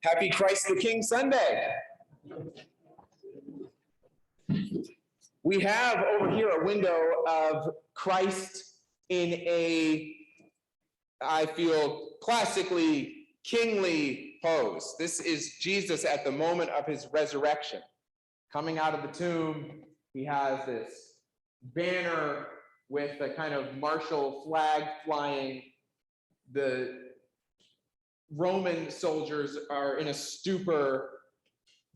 Happy Christ the King Sunday. We have over here a window of Christ in a, I feel, classically kingly pose. This is Jesus at the moment of his resurrection. Coming out of the tomb, he has this banner with a kind of martial flag flying. The Roman soldiers are in a stupor.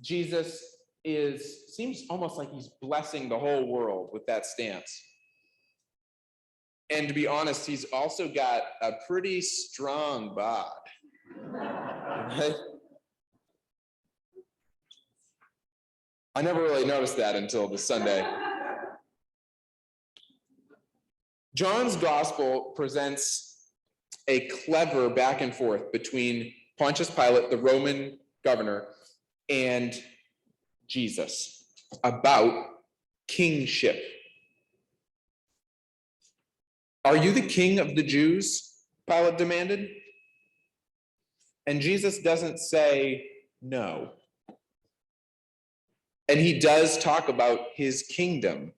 Jesus seems almost like he's blessing the whole world with that stance. And to be honest, he's also got a pretty strong bod. I never really noticed that until this Sunday. John's gospel presents a clever back and forth between Pontius Pilate, the Roman governor, and Jesus about kingship. Are you the king of the Jews? Pilate demanded. And Jesus doesn't say no. And he does talk about his kingdom.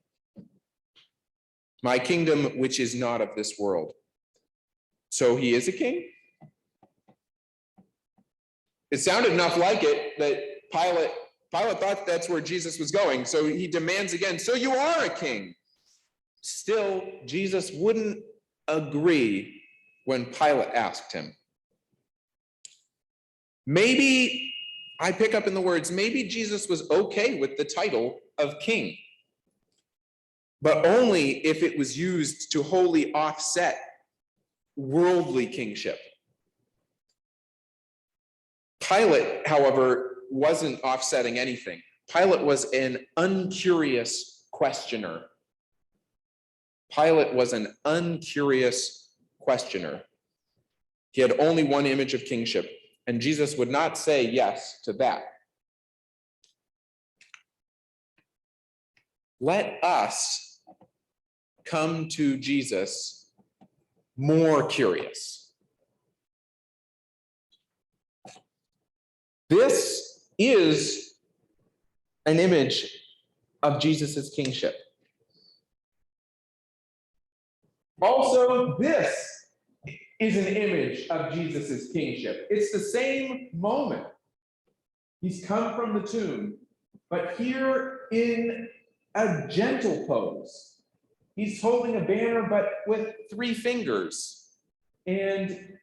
My kingdom, which is not of this world. So he is a king? It sounded enough like it that Pilate thought that's where Jesus was going. So he demands again, so you are a king. Still, Jesus wouldn't agree when Pilate asked him. Maybe, I pick up in the words, maybe Jesus was okay with the title of king, but only if it was used to wholly offset worldly kingship. Pilate, however, wasn't offsetting anything. Pilate was an uncurious questioner. Pilate was an uncurious questioner. He had only one image of kingship, and Jesus would not say yes to that. Let us come to Jesus more curious. This is an image of Jesus's kingship. Also, this is an image of Jesus's kingship. It's the same moment. He's come from the tomb, but here in a gentle pose. He's holding a banner, but with 3 fingers. And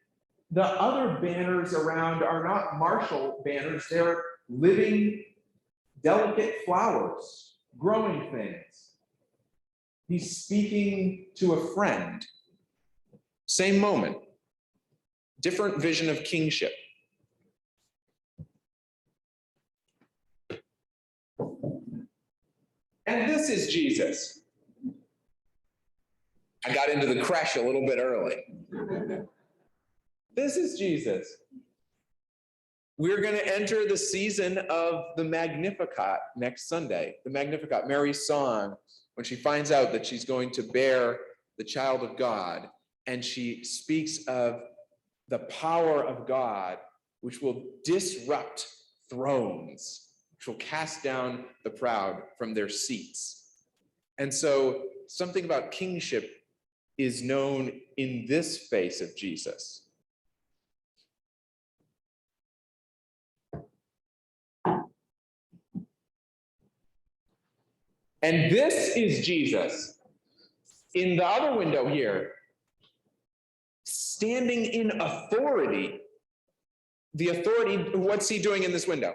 the other banners around are not martial banners. They're living, delicate flowers, growing things. He's speaking to a friend. Same moment. Different vision of kingship. And this is Jesus. I got into the creche a little bit early. This is Jesus. We're going to enter the season of the Magnificat next Sunday. The Magnificat, Mary's song, when she finds out that she's going to bear the child of God, and she speaks of the power of God, which will disrupt thrones, which will cast down the proud from their seats. And so something about kingship is known in this face of Jesus. And this is Jesus in the other window here, standing in authority. The authority, what's he doing in this window?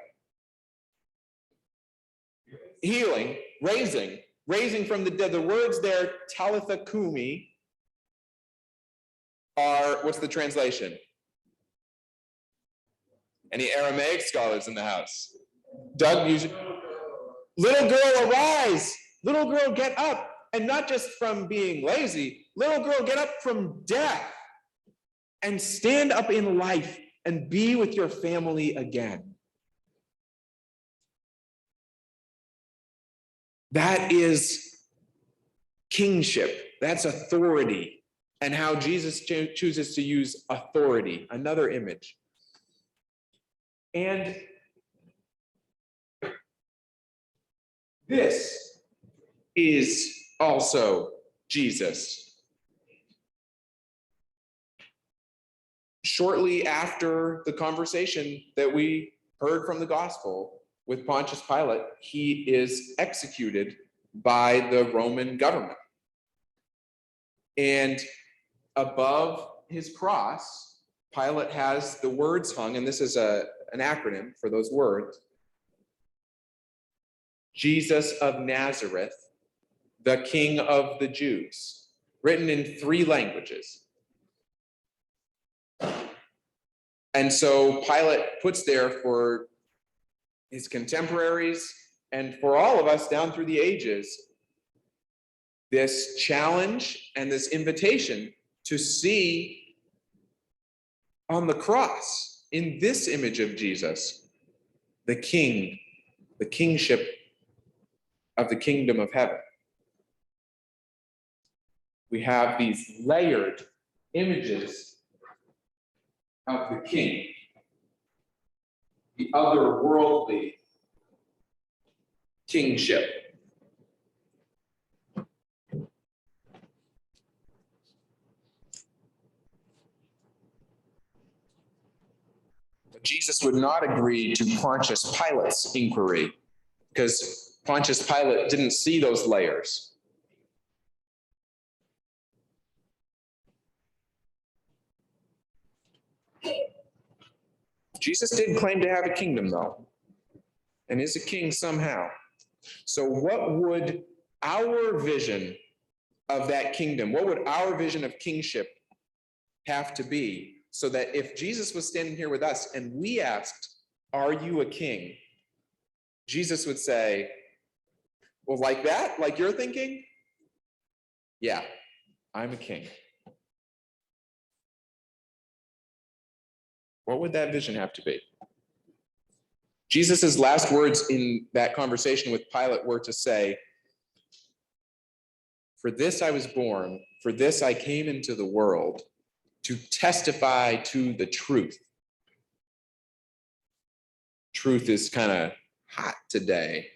Healing, raising from the dead. The words there, talitha kumi, are, what's the translation? Any Aramaic scholars in the house? Doug, little girl, arise. Little girl, get up. And not just from being lazy. Little girl, get up from death and stand up in life and be with your family again. That is kingship, that's authority, and how Jesus chooses to use authority, another image. And this is also Jesus. Shortly after the conversation that we heard from the gospel with Pontius Pilate, he is executed by the Roman government. And above his cross, Pilate has the words hung, and this is an acronym for those words: Jesus of Nazareth, the King of the Jews, written in 3 languages. And so Pilate puts there for his contemporaries and for all of us down through the ages this challenge and this invitation to see on the cross, in this image of Jesus, the king, the kingship of the kingdom of heaven. We have these layered images of the king, the otherworldly kingship. But Jesus would not agree to Pontius Pilate's inquiry, because Pontius Pilate didn't see those layers. Jesus did claim to have a kingdom, though, and is a king somehow. So what would our vision of that kingdom, what would our vision of kingship have to be, so that if Jesus was standing here with us and we asked, "Are you a king?" Jesus would say, "Well, like that? Like you're thinking? Yeah, I'm a king." What would that vision have to be? Jesus' last words in that conversation with Pilate were to say, "For this I was born, for this I came into the world, to testify to the truth." Truth is kind of hot today.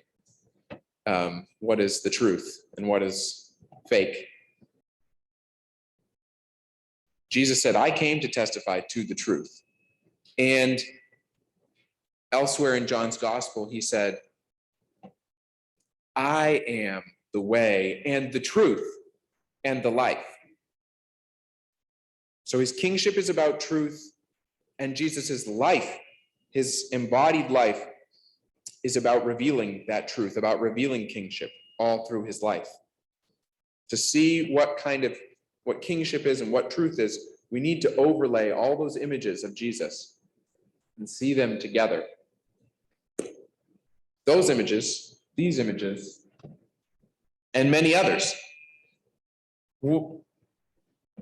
What is the truth and what is fake? Jesus said, "I came to testify to the truth." And elsewhere in John's gospel, he said, "I am the way and the truth and the life." So his kingship is about truth, and Jesus's life, his embodied life, is about revealing that truth, about revealing kingship all through his life. To see what kingship is and what truth is, we need to overlay all those images of Jesus and see them together. Those images, these images, and many others.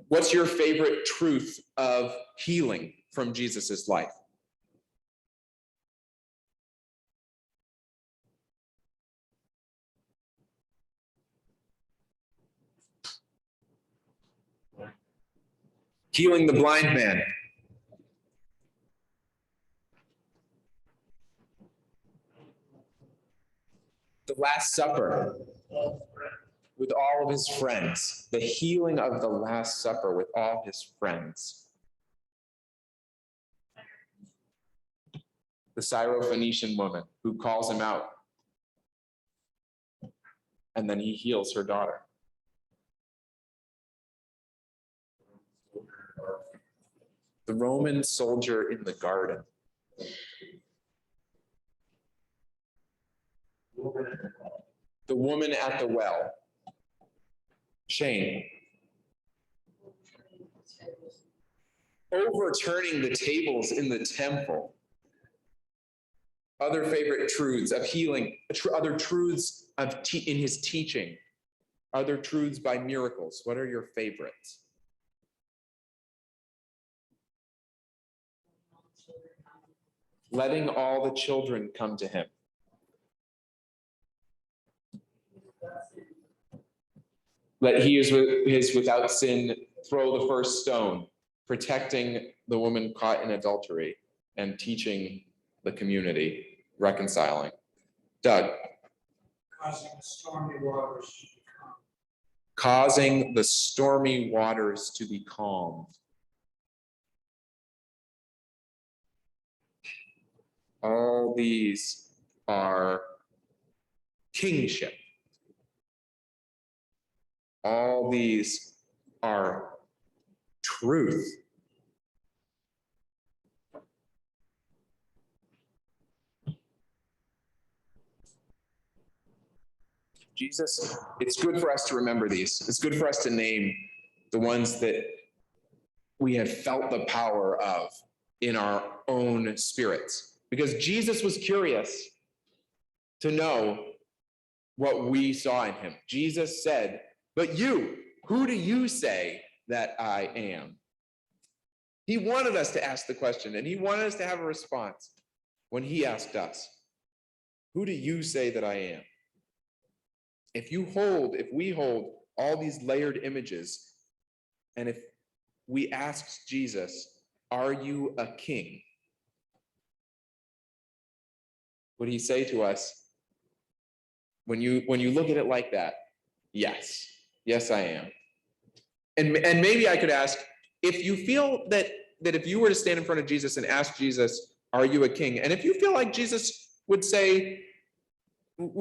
What's your favorite truth of healing from Jesus's life? Healing the blind man. The Last Supper with all of his friends. The healing of the Last Supper with all his friends. The Syrophoenician woman who calls him out, and then he heals her daughter. The Roman soldier in the garden. The woman at the well. Shane. Overturning the tables in the temple. Other favorite truths of healing, other truths in his teaching, other truths by miracles. What are your favorites? Letting all the children come to him. Let he is without sin throw the first stone, protecting the woman caught in adultery and teaching the community, reconciling. Doug. Causing the stormy waters to be calm. Causing the stormy waters to be calmed. All these are kingship. All these are truth. Jesus, it's good for us to remember these. It's good for us to name the ones that we have felt the power of in our own spirits. Because Jesus was curious to know what we saw in him. Jesus said, "But you, who do you say that I am?" He wanted us to ask the question, and he wanted us to have a response when he asked us, "Who do you say that I am?" If we hold all these layered images, and if we asked Jesus, "Are you a king?" would he say to us, when you look at it like that, yes, I am. And maybe I could ask, if you feel that if you were to stand in front of Jesus and ask Jesus, "Are you a king?" and if you feel like Jesus would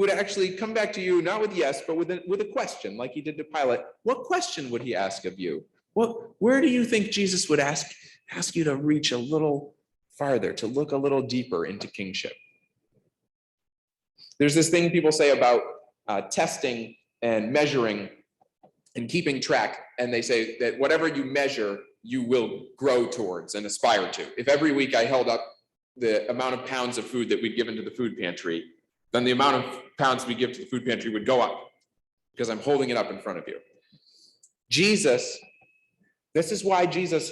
actually come back to you, not with yes, but with a question, like he did to Pilate, what question would he ask of you? Where do you think Jesus would ask you to reach a little farther, to look a little deeper into kingship? There's this thing people say about testing and measuring and keeping track, and they say that whatever you measure, you will grow towards and aspire to. If every week I held up the amount of pounds of food that we'd given to the food pantry, then the amount of pounds we give to the food pantry would go up because I'm holding it up in front of you. Jesus, this is why Jesus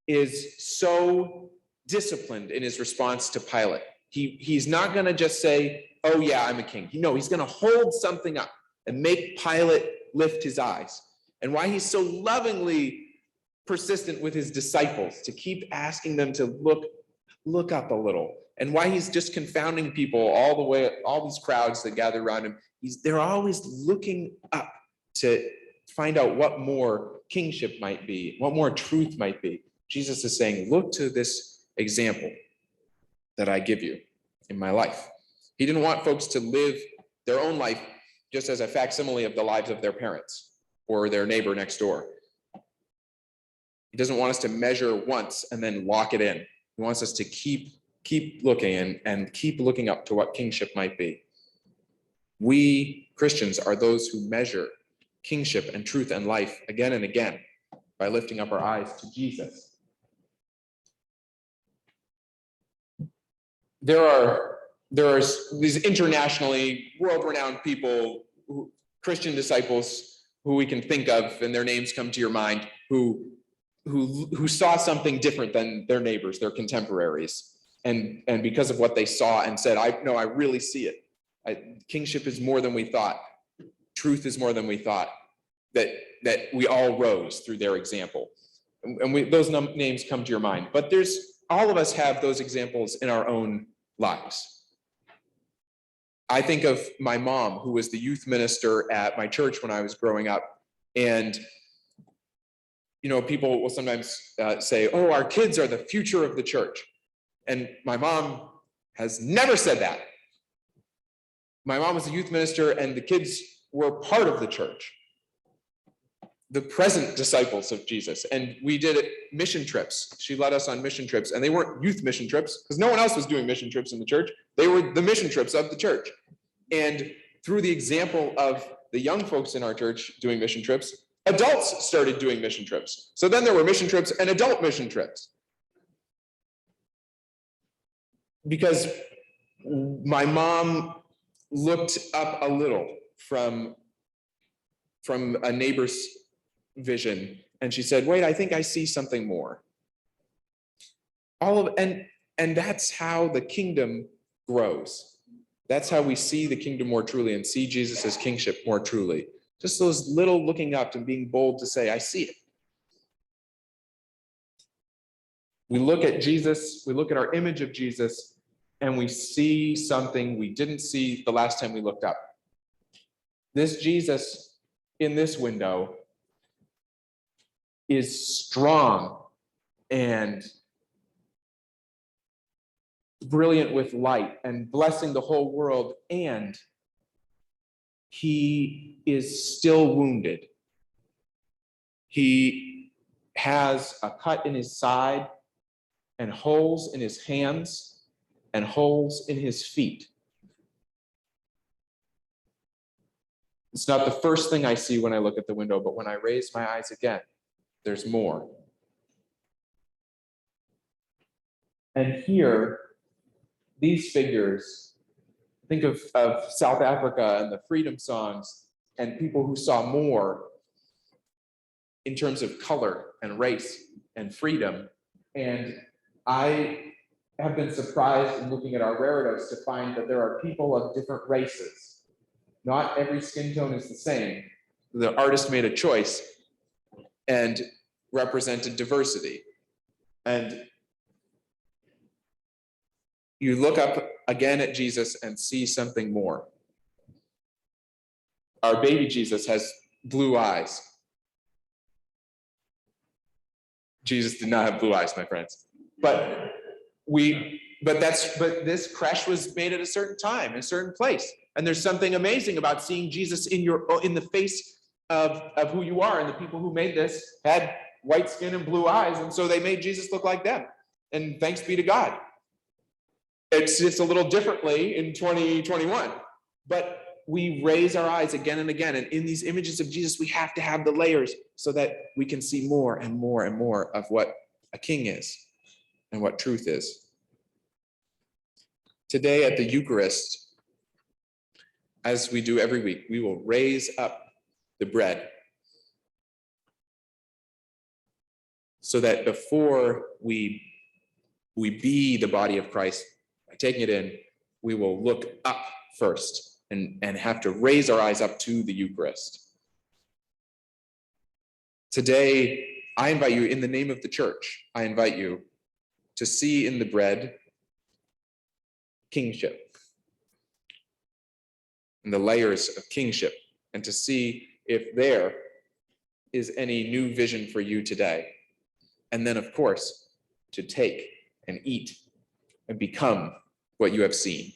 is so disciplined in his response to Pilate. He's not going to just say, "Oh yeah, I'm a king." No, he's going to hold something up and make Pilate lift his eyes. And why he's so lovingly persistent with his disciples to keep asking them to look up a little. And why he's just confounding people all these crowds that gather around him. They're always looking up to find out what more kingship might be, what more truth might be. Jesus is saying, look to this example that I give you in my life. He didn't want folks to live their own life just as a facsimile of the lives of their parents or their neighbor next door. He doesn't want us to measure once and then lock it in. He wants us to keep looking and keep looking up to what kingship might be. We Christians are those who measure kingship and truth and life again and again by lifting up our eyes to Jesus. There are these internationally world-renowned people, Christian disciples who we can think of, and their names come to your mind, who saw something different than their neighbors, their contemporaries. And because of what they saw and said, I really see it. Kingship is more than we thought. Truth is more than we thought. That we all rose through their example. And those names come to your mind. But all of us have those examples in our own lives. I think of my mom, who was the youth minister at my church when I was growing up. And people will sometimes say, "Oh, our kids are the future of the church." And my mom has never said that. My mom was a youth minister, and the kids were part of the church, the present disciples of Jesus. And we did mission trips. She led us on mission trips, and they weren't youth mission trips because no one else was doing mission trips in the church. They were the mission trips of the church. And through the example of the young folks in our church doing mission trips, adults started doing mission trips. So then there were mission trips and adult mission trips. Because my mom looked up a little from a neighbor's vision, and she said, "Wait, I think I see something more." And that's how the kingdom grows. That's how we see the kingdom more truly and see Jesus' kingship more truly. Just those little looking up and being bold to say, I see it. We look at Jesus, we look at our image of Jesus, and we see something we didn't see the last time we looked up. This Jesus in this window is strong and brilliant with light and blessing the whole world, and he is still wounded. He has a cut in his side and holes in his hands and holes in his feet. It's not the first thing I see when I look at the window, but when I raise my eyes again, there's more. And here, these figures, think of South Africa and the freedom songs and people who saw more in terms of color and race and freedom. And I have been surprised in looking at our raredos to find that there are people of different races. Not every skin tone is the same. The artist made a choice and represented diversity. And you look up again at Jesus and see something more. Our baby Jesus has blue eyes. Jesus did not have blue eyes, my friends. But this creche was made at a certain time, in a certain place. And there's something amazing about seeing Jesus in the face of who you are. And the people who made this had white skin and blue eyes, and so they made Jesus look like them. And thanks be to God. It's a little differently in 2021, but we raise our eyes again and again. And in these images of Jesus, we have to have the layers so that we can see more and more and more of what a king is and what truth is. Today at the Eucharist, as we do every week, we will raise up the bread so that before we be the body of Christ, by taking it in, we will look up first and have to raise our eyes up to the Eucharist. Today, I invite you, in the name of the church, I invite you to see in the bread kingship and the layers of kingship, and to see if there is any new vision for you today. And then, of course, to take and eat and become what you have seen.